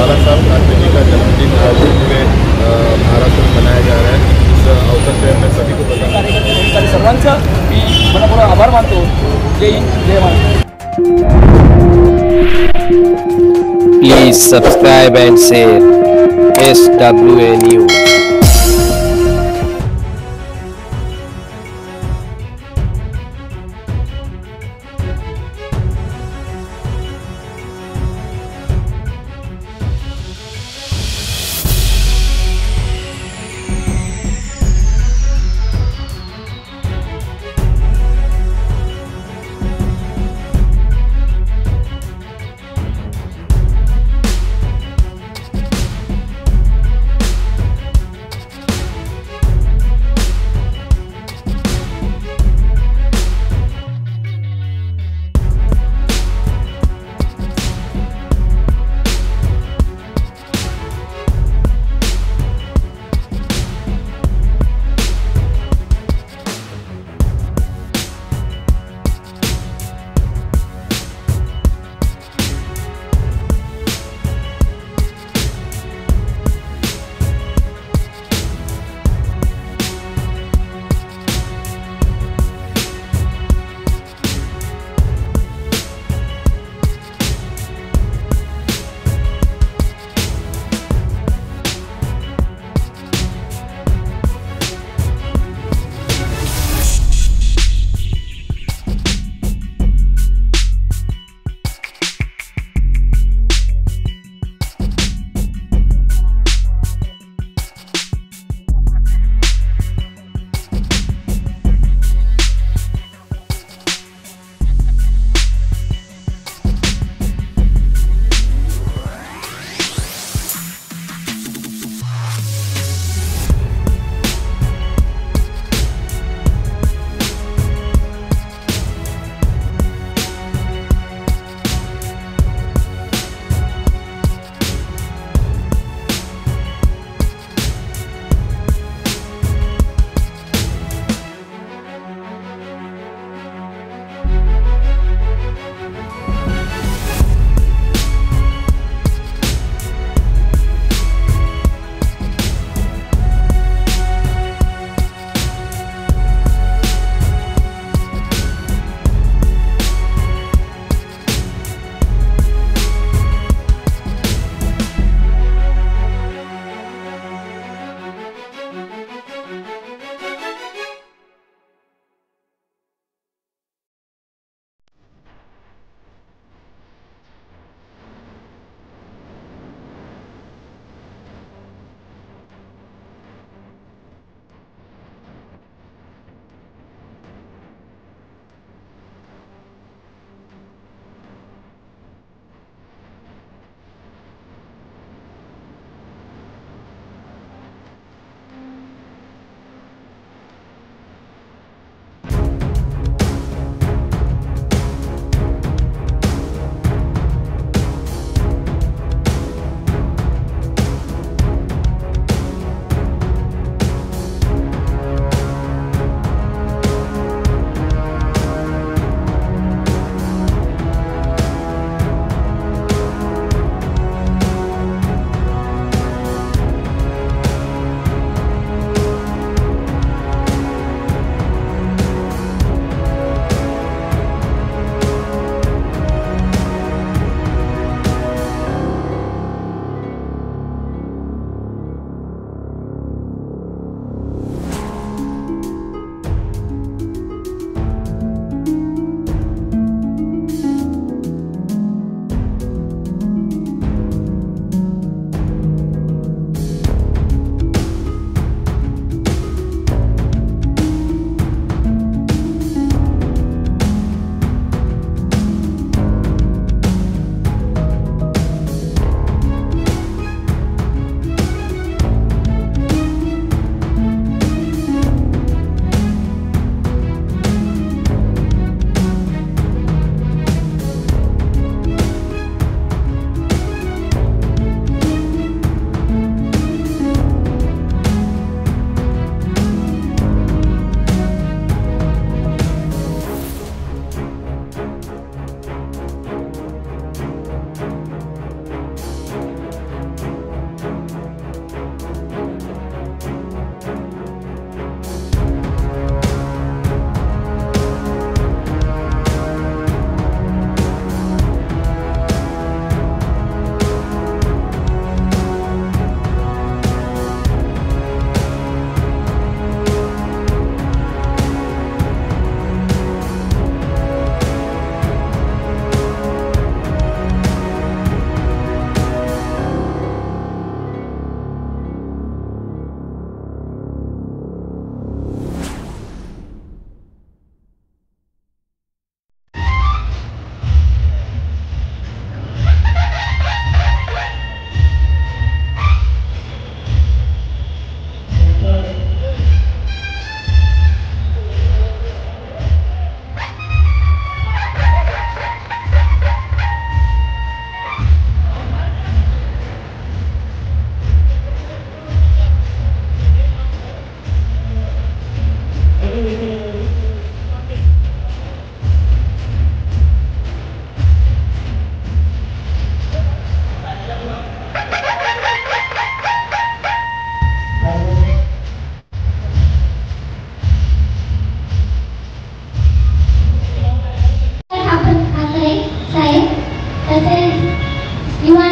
बाबा साहब गांधी का जन्मदिन आज पूरे महाराष्ट्र में मनाया जा रहा है। इस अवसर पर मैं सभी को कार्यकर्ते सर्वांचा मी मनपूर्वक आभार मानतो। जय हिंद, जय Maharashtra. Please subscribe and share SWA News.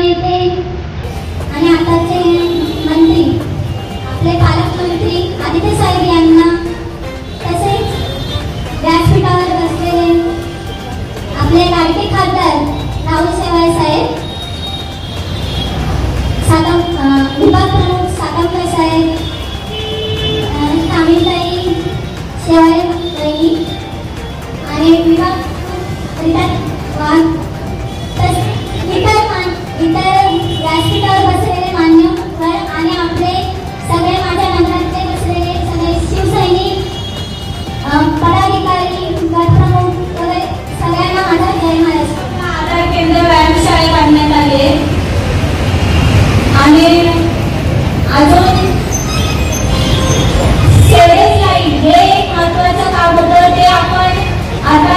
नेते आणि आताचे मंत्री आपले पालकमंत्री आदित्य साहेब यांना, तसेच व्यासपीठावर बसलेले आपले लाडके खासदार राहुल शेवाळे साहेब, विभाग प्रमुख साकंबळे साहेब, तामिळताई शेवाळे बहिणी आणि विभाग इतर व्यासपीठावर बसलेले मान्यवर आणि आपले सगळे माझ्या मंडळातले बसलेले सगळे शिवसैनिक, पदाधिकारी, गटप्रमुख वगैरे सगळ्यांना माझा जय महाराष्ट्र. आधार केंद्र व्यायामशाळेत बांधण्यात आले आणि अजून सेव्हिंग लाईन हे एक महत्त्वाचं काम होतं, ते आपण आता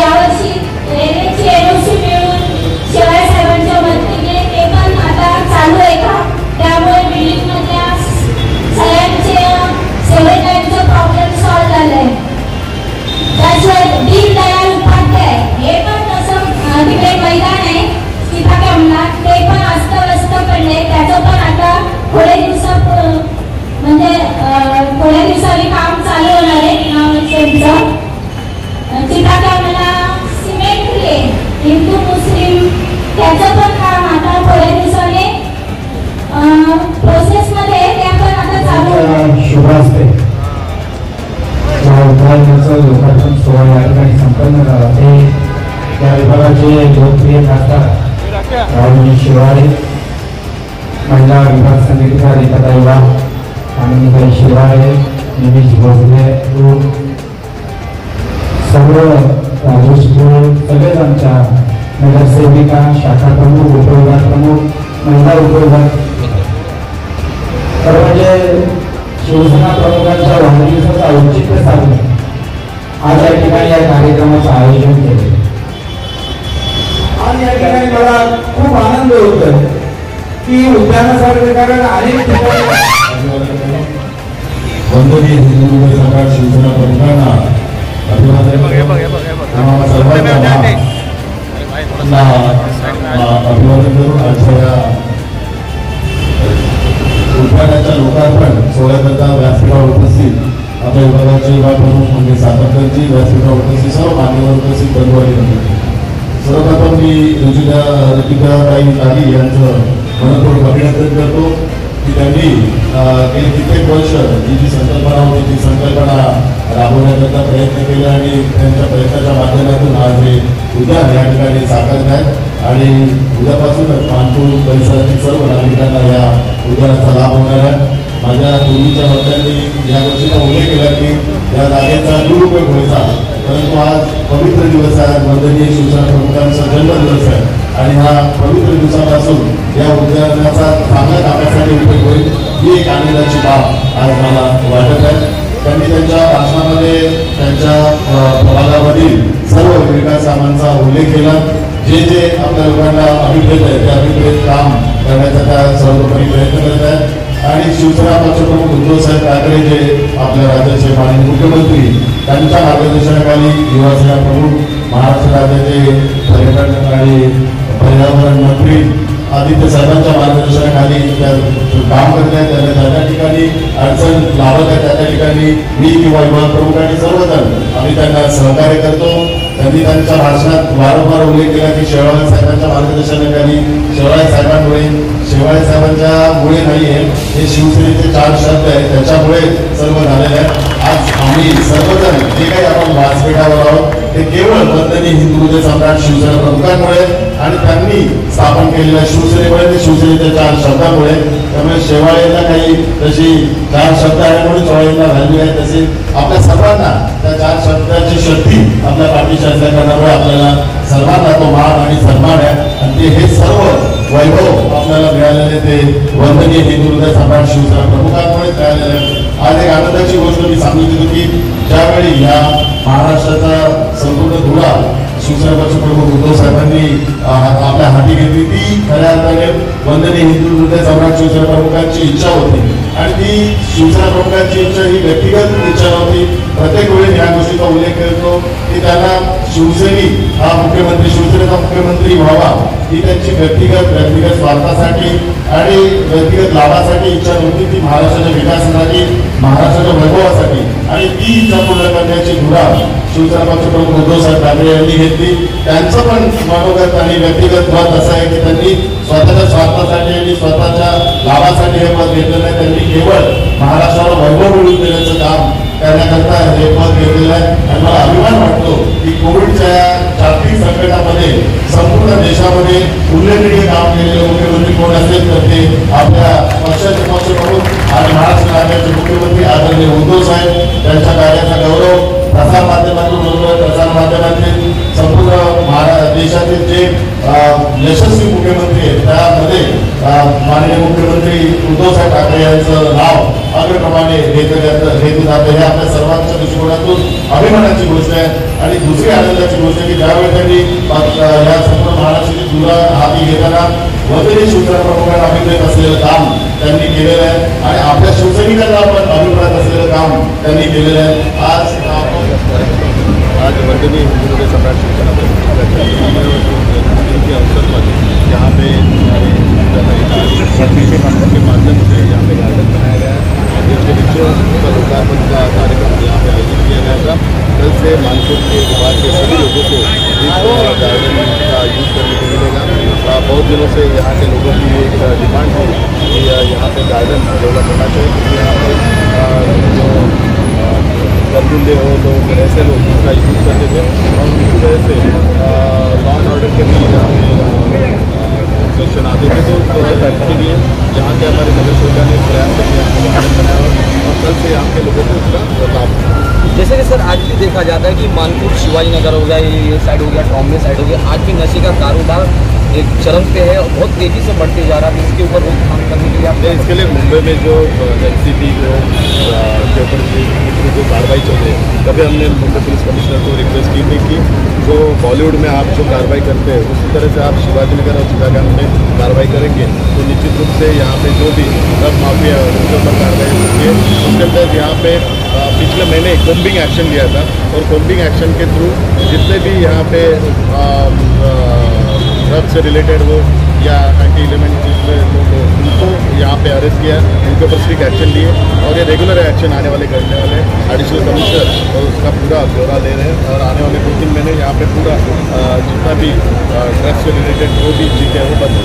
यावर्षी रेल्वेची एनओसी मिळून शेवाळे साहेबांच्या मदतीने ते पण आता चालू आहे का, त्यामुळे बिल्डिंग मधल्या सगळ्यांचे सेव्हिंग लाईनचं प्रॉब्लेम सॉल्व्ह झालंय. त्याशिवाय दीनदयाल उपाध्याय हे पण तसं तिकडे मैदान आहे सीताकामला, ते पण अस्तव्यस्त पडले, त्याचं पण आता थोड्या दिवसांनी काम चालू होणार आहे. सीताकामला सिमेंट लेन हिंदू मुस्लिम त्याचं पण काम आता थोड्या दिवसाने प्रोसेस मध्ये ते पण आता चालू होणार. शुभ असते लोकार्पण सोहळा या ठिकाणी संपन्न झाला. ते त्या विभागाचे लोकप्रिय खासदार राहुल शेवाळे, महिला विभाग समितीच्या रेखाताईला आनंदीताई शेवाळे, निमेश भोसले, सर्व राजेश गोळ, सगळेच आमच्या नगरसेविका, शाखा प्रमुख, उपविभाग प्रमुख, महिला उपविभाग, तर म्हणजे शिवसेना प्रमुखांच्या वाढदिवसाचं औचित्य साधून आज या ठिकाणी या कार्यक्रमाचं आयोजन केले आणि या ठिकाणी मला खूप आनंद होतोय की उद्यानासारखे कारण अनेक ठिकाणी वंदनीय हिंदू सम्राट शिवसेना प्रमुखांना अभिवादन करून आजच्या उद्यानाच्या लोकार्पण सोहळ्याकरता व्यासपीठावर उपस्थित आपल्या विभागाचे विभाग प्रमुख म्हणजे सातत्यांची व्यासपीठावर उपस्थित सर्व मान्यवर उपस्थित बंधुवारी होते. सर्वप्रथम मी ऋतिकाताई लागी यांचं मनपूर्वक अभिनंदन करतो की त्यांनी गेली कित्येक वर्ष जी संकल्पना होती ती संकल्पना राबवण्याकरता प्रयत्न केले आणि त्यांच्या प्रयत्नाच्या माध्यमातून आज हे उद्यान या ठिकाणी साकारत आहेत आणि उद्यापासूनच मानपूर परिसरातील सर्व नागरिकांना या उद्यानाचा लाभ होणार आहे. माझ्या पूर्वीच्या वक्त्यांनी या गोष्टीचा उल्लेख केला की या जागेचा दुरुपयोग व्हायचा, परंतु आज पवित्र दिवस आहे, वंदनीय शिवसेना प्रमुखांचा जन्मदिवस आहे आणि हा पवित्र दिवसापासून या उद्यानाचा चांगल्या कामासाठी उपयोग होईल ही एक आनंदाची बाब आज मला वाटत आहे. त्यांनी त्यांच्या भाषणामध्ये त्यांच्या प्रभागामधील सर्व विकास कामांचा उल्लेख केला. जे जे आपल्या लोकांना अभिप्रेत आहे ते अभिप्रेत काम करण्याचा त्या सर्वतोपरी प्रयत्न करत आहेत आणि शिवसेना पक्षप्रमुख उद्धव साहेब ठाकरे जे आपल्या राज्याचे माननीय मुख्यमंत्री त्यांच्या मार्गदर्शनाखाली युवासेना प्रमुख, महाराष्ट्र राज्याचे पर्यटन आणि पर्यावरण मंत्री आदित्य साहेबांच्या मार्गदर्शनाखाली काम करत आहेत. त्यांना ज्या त्या ठिकाणी अडचण लावत आहे त्या ठिकाणी मी किंवा विभाग प्रमुख आणि सर्वजण आम्ही त्यांना सहकार्य करतो. त्यांनी त्यांच्या भाषणात वारंवार उल्लेख केला की शेवाळे साहेबांच्या मार्गदर्शनाखाली, शेवाळे साहेबांमुळे, शेवाळे साहेबांच्या मुळे नाहीये, हे शिवसेनेचे 4 शब्द आहेत त्याच्यामुळे सर्व झालेले आहे. आज आम्ही सर्वजण जे काही आपण व्यासपीठावर आहोत ते केवळ वंदनीय हिंदू सम्राट शिवसेना प्रमुखांमुळे आणि त्यांनी स्थापन केलेल्या शिवसेनेमुळे, ते शिवसेनेच्या 4 शब्दामुळे. त्यामुळे शेवाळेला काही तशी 4 शब्द आहे म्हणून शेवाळेला व्हॅल्यू आहे, तसे आपल्या सर्वांना त्या 4 शब्दाची शक्ती आपल्या पाठीशी असल्याकारणामुळे आपल्याला सर्वांना तो मान आणि सन्मान आहे आणि ते हे सर्व वैभव आपल्याला मिळालेले ते वंदनीय हिंदू सम्राट शिवसेना प्रमुखांमुळे मिळालेले. आज एक आनंदाची गोष्ट मी सांगू इच्छितो की ज्यावेळी या महाराष्ट्राचा संपूर्ण धुरा शिवसेना पक्षप्रमुख उद्धव साहेबांनी आपल्या हाती घेतली ती खऱ्या अर्थाने वंदनीय हिंदू सम्राट शिवसेना प्रमुखांची इच्छा होती आणि ती शिवसेना प्रमुखांची इच्छा ही व्यक्तिगत इच्छा नव्हती. प्रत्येक वेळी या गोष्टीचा उल्लेख करतो की त्यांना शिवसैनिक हा मुख्यमंत्री, शिवसेनेचा मुख्यमंत्री व्हावा ही त्यांची व्यक्तिगत स्वार्थासाठी आणि व्यक्तिगत लाभासाठी इच्छा नव्हती. ती महाराष्ट्राच्या विकासासाठी, महाराष्ट्राच्या वैभवासाठी, आणि ती इच्छा पूर्ण करण्याची धुरा शिवसेना पक्षप्रमुख उद्धव साहेब ठाकरे यांनी घेतली. त्यांचं पण मनोगत आणि व्यक्तिगत मत असं आहे की त्यांनी स्वतःच्या स्वार्थासाठी आणि स्वतःच्या लाभासाठी हे पद घेतलं नाही. त्यांनी केवळ महाराष्ट्राला वैभव मिळवून देण्याचं काम करण्याकरता हे पद घेतलेलं आहे. आणि मला अभिमान वाटतो की कोविडच्या जागतिक संकटामध्ये संपूर्ण देशामध्ये उल्लेखनीय काम केलेले मुख्यमंत्री कोण असेल तर ते आपल्या पक्षाचे पक्षप्रमुख आणि महाराष्ट्र राज्याचे मुख्यमंत्री आदरणीय उद्धव साहेब. त्यांच्या कार्याचा गौरव प्रसार माध्यमातून होतोय. प्रसार माध्यमातील संपूर्ण देशातील जे यशस्वी मुख्यमंत्री आहेत त्यामध्ये माननीय मुख्यमंत्री उद्धव साहेब ठाकरे यांचं नाव अग्रक्रमाने घेतलं जातं. हे आपल्या सर्वांच्या दृष्टिकोनातून अभिमानाची गोष्ट आहे. आणि दुसरी आनंदाची गोष्ट आहे की ज्यावेळी त्यांनी या संपूर्ण महाराष्ट्राची धुरा हाती घेताना वगैरे शिवसेना प्रमुखांना अभिप्रेत असलेलं काम त्यांनी केलेलं आहे आणि आपल्या शिवसैनिकांना आपण अभिप्रात असलेलं काम त्यांनी केलेलं आहे. आज वंदनीय हिंदू सम्राट शिवसेना के अवसर पर यहाँ पे के माध्यम से यहाँ पे गार्डन बनाया गया है, जिसके नीचे उसका लोकार्पण का कार्यक्रम यहाँ पे आयोजित किया गया था। कल से मानपुर के विभाग के सभी लोगों को इस गार्डन का यूज करने को मिलेगा। बहुत दिनों से यहाँ के लोगों की एक डिमांड थी कि यहाँ पे गार्डन डेवलप होना चाहिए, क्योंकि यहाँ पे जो गर्दुल्ले हो लोग ऐसे लोग उसका यूज करते थे और इसी वजह से लॉ एंड ऑर्डर के भी क्वेश्चन आते थे। तो के लिए यहाँ के हमारे नगर सरकार ने प्रयास किया गार्डन बनाया और कल से यहाँ के लोगों को उसका लाभ। जैसे कि सर आज भी देखा जाता है कि मानपुर शिवाजी नगर हो गया, ये साइड हो गया, टॉम्बे साइड हो गया, आज भी नशे का कारोबार एक चरम पे है और बहुत तेजी से बढ़ते जा रहा है। इसके ऊपर रोकथाम करने के लिए आप इसके लिए मुंबई में जो एनसीपी के ऊपर जो कार्रवाई चल रही है, तभी हमने मुंबई पुलिस कमिश्नर को रिक्वेस्ट की थी कि जो बॉलीवुड में आप जो कार्रवाई करते हैं उसी तरह से आप शिवाजी नगर और चिटागंज में कार्रवाई करेंगे तो निश्चित रूप से यहाँ पे जो भी ड्रग माफिया उनके ऊपर कार्रवाई होती है। उसके अंदर यहाँ पे पिछले महीने कोम्बिंग एक्शन लिया था और कोम्बिंग एक्शन के थ्रू जितने भी यहाँ पे ड्रग से रिलेटेड हो या एंटी एलिमेंट लोग उनको यहाँ पे अरेस्ट किया, उनके ऊपर स्ट्रिक्ट एक्शन लिए और ये रेगुलर एक्शन आने वाले करने वाले एडिशनल कमिश्नर और उसका पूरा ब्यौरा ले रहे हैं और आने वाले 2-3 महीने यहाँ पे पूरा जितना भी ड्रग्स से रिलेटेड जो भी चीज़ें हैं वो बंद।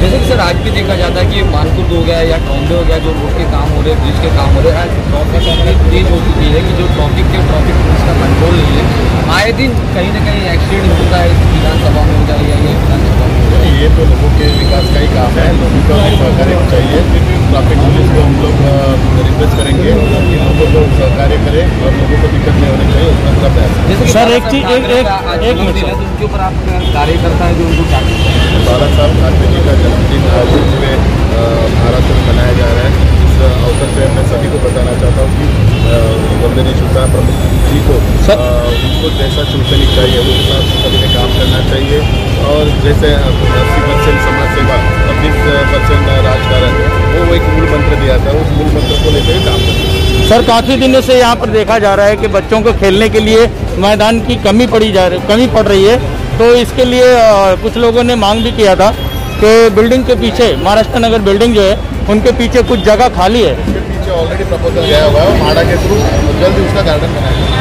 जैसे कि सर आज भी देखा जाता है कि मानपुर हो गया या टॉम्बे हो गया, जो रोड के काम हो रहे हैं, ब्रिज के काम हो रहे हैं, आज ट्रैफिक इतनी तेज हो चुकी है कि जो ट्रैफिक पुलिस का कंट्रोल नहीं है। आए दिन कहीं ना कहीं एक्सीडेंट होता है, विधानसभा में हो जाए या ये विधानसभा में हो जाए। ये तो लोगों के विकास का ही काम है, लोगों का भी सहकार्य चाहिए। ट्रैफिक पुलिस को हम लोग रिक्वेस्ट करेंगे कि लोगों को सहकार्य करें और लोगों को दिक्कत नहीं होनी चाहिए, उसका पूरा प्रयास। सर एक चीज एक मिनट उनके ऊपर आप कार्यकर्ता है जो उनको क्या कहते हैं? बाला साहब ठाकरे जी का जन्मदिन आज पूरे महाराष्ट्र में मनाया जा रहा है। इस अवसर पर मैं सभी को बताना चाहता हूँ कि वंदनीय शिवसेना प्रमुख जी को उनको जैसा शिवसैनिक चाहिए उस हिसाब से सभी ने काम करना चाहिए और जैसे 80% समाज सेवा और 20% राजकारण वो एक मूल मंत्र दिया था, उस मूल मंत्र को लेकर काम करना चाहिए। सर काफ़ी दिनों से यहाँ पर देखा जा रहा है कि बच्चों को खेलने के लिए मैदान की कमी पड़ रही है, तो इसके लिए कुछ लोगों ने मांग भी किया था कि बिल्डिंग के पीछे महाराष्ट्र नगर बिल्डिंग जो है उनके पीछे कुछ जगह खाली है, उसके पीछे ऑलरेडी प्रपोजल गया हुआ है माड़ा के थ्रू जल्दी उसका गार्डन बनाएगा।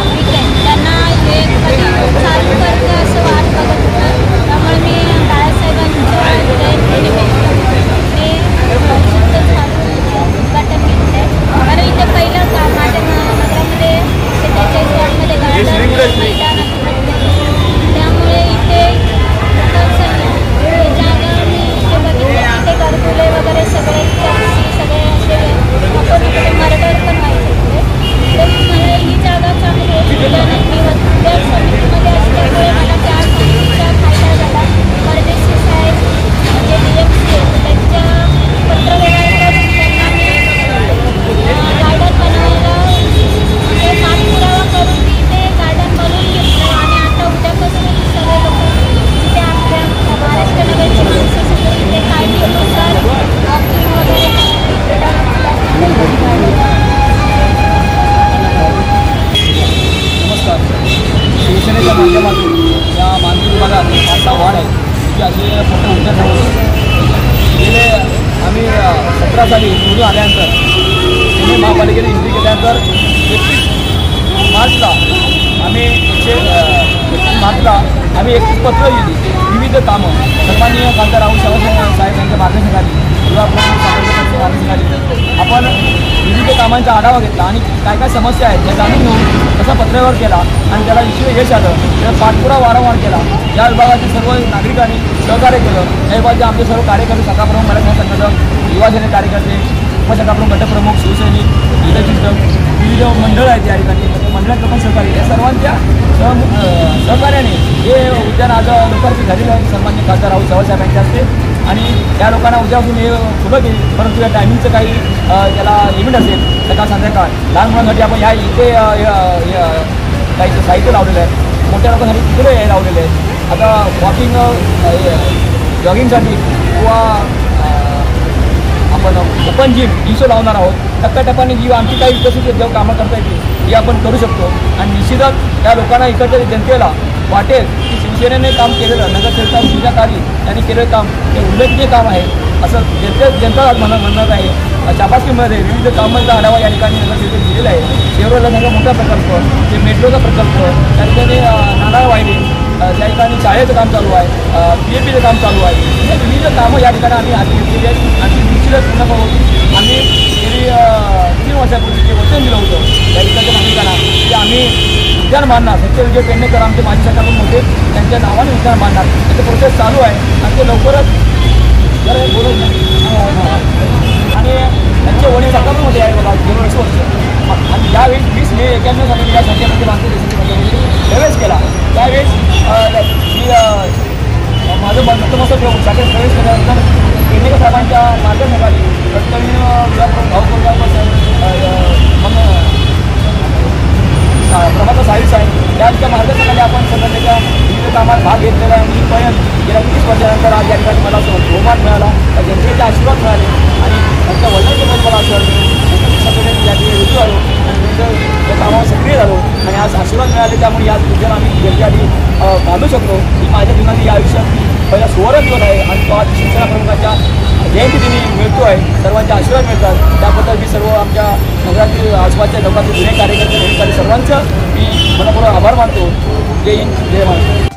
साली निवडून आल्यानंतर पुणे महापालिकेने एंट्री केल्यानंतर 31 मार्चला आम्ही 31 मार्चला आम्ही एक पत्र लिहिली विविध कामं सन्माननीय खासदार राहुल साहेब यांच्या मार्गदर्शनाखाली किंवा मार्गदर्शनाखाली आपण विविध कामांचा आढावा घेतला आणि काय काय समस्या आहेत त्या जाणून घेऊन तसा पत्रावर केला आणि त्याला निश्चित यश आलं. त्याचा पाठपुरावा वारंवार केला. या विभागातील सर्व नागरिकांनी सहकार्य केलं. या विभागाचे आमचे सर्व कार्यकर्ते शाखाप्रमुख मराठा संघटक युवा सेने कार्यकर्ते उपशाखाप्रमुख गटप्रमुख शिवसैनिक लीडरशिप विविध मंडळ आहेत या ठिकाणी मंडळातलं पण सहकार्य या सर्वांच्या सहकार्याने हे उद्यान आज लोकार्पण झालेलं आहे सन्माननीय खासदार राहुल साहेब यांच्या हस्ते. आणि त्या लोकांना उद्यापासून हे फुलं घेईल परंतु या टायमिंगचं काही त्याला लिमिट असेल सकाळ संध्याकाळ लहान मुलांसाठी आपण ह्या इथे काही साहित्य लावलेलं आहे. मोठ्या लोकांसाठी तिकडे हे लावलेले आहेत. आता वॉकिंग जॉगिंगसाठी किंवा आपण ओपन जिम इशो लावणार आहोत. टप्प्याटप्प्याने जी आमची काही विकसित जेव्हा कामं करता येतील ही आपण करू शकतो. आणि निश्चितच त्या लोकांना इकडच्या जनतेला वाटेल की शिवसेनेने काम केलेलं नगरसेवका तुझ्याखाली त्यांनी केलेलं काम हे उल्लेखनीय काम आहे असं जनता आज म्हणत आहे. शाबासकी मिळत आहे. विविध कामांचा आढावा या ठिकाणी नगरसेवक दिलेला आहे. शेवरोला सगळा मोठा प्रकल्प ते मेट्रोचा प्रकल्प त्या ठिकाणी नाणार वाहिनी त्या ठिकाणी शाळेचं काम चालू आहे. PAPचं काम चालू आहे. हे विविध कामं या ठिकाणी आम्ही हाती घेतलेली आहेत आणि निश्चितच पूर्ण करून आम्ही गेली 3 वर्षापूर्वी जे वचन दिलं होतं त्या ठिकाणच्या नागरिकांना की आम्ही उद्यान बांधणार. सत्य विजय पेडणेकर आमचे माजी सरकारप्रमुख होते त्यांच्या नावाने उद्यान बांधणार. त्याचं प्रोसेस चालू आहे आणि ते लवकरच जर बोलत नाही आणि त्यांचे वडील सरकारप्रमुख होते आहे बघा गेल्या 20 वर्ष. आणि ज्यावेळी 20 मे 91 साली या संख्येमध्ये भारतीय प्रवेश केला त्यावेळेस मी माझं नतमस्तक ठेवून शाखेत प्रवेश केल्यानंतर पेडणेकर साहेबांच्या मार्गदर्शनाखाली प्रभाकर साहेब यांच्या मार्गदर्शनाखाली आपण संघटनेच्या विविध कामात भाग घेतलेला आहे. मी पण गेल्या 30 वर्षानंतर आज या ठिकाणी मला बहुमान मिळाला. त्या जनतेचे आशीर्वाद मिळाले आणि त्यांच्या वडिलांचे पण मला आशीर्वाद मिळाले. संघटनेने या ठिकाणी रुजू आलो आणि त्या कामावर सक्रिय झालो आणि आज आशीर्वाद मिळाले. त्यामुळे या उद्यान आम्ही जनतेआधी बांधू शकलो. ही माझ्या जीवनातील या आयुष्यात पहिला सुवर्ण दिवस आहे आणि तो आज शिवसेना प्रमुखाच्या जयंतीदिनी मिळतो आहे. सर्वांचे आशीर्वाद मिळतात त्याबद्दल मी सर्व आमच्या नगरातील आसपासच्या लोकांचे जुने कार्यकर्ते अधिकारी सर्वांचं मी मनपूर्वक आभार मानतो. जय हिंद जय महाराष्ट्र.